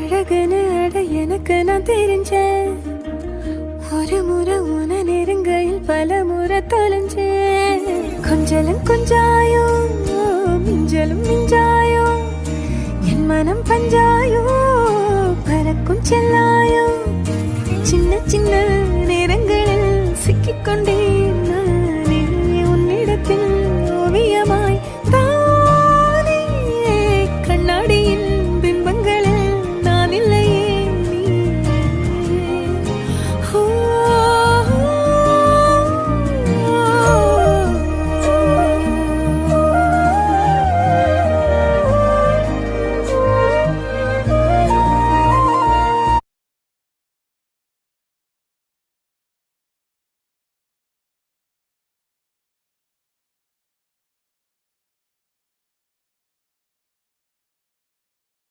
அழகுன்னு அட எனக்கு நான் தெரிஞ்சேன். ஒரு முறை உன நெருங்கையில் பல முறை தொலைஞ்சேன். கொஞ்சலும் கொஞ்சாயோ மிஞ்சலும் மிஞ்சாயோ என் மனம் பஞ்சாயோ பறக்கும் செல்லாயோ சின்ன சின்ன நேரங்களில் சிக்கிக்கொண்டேன்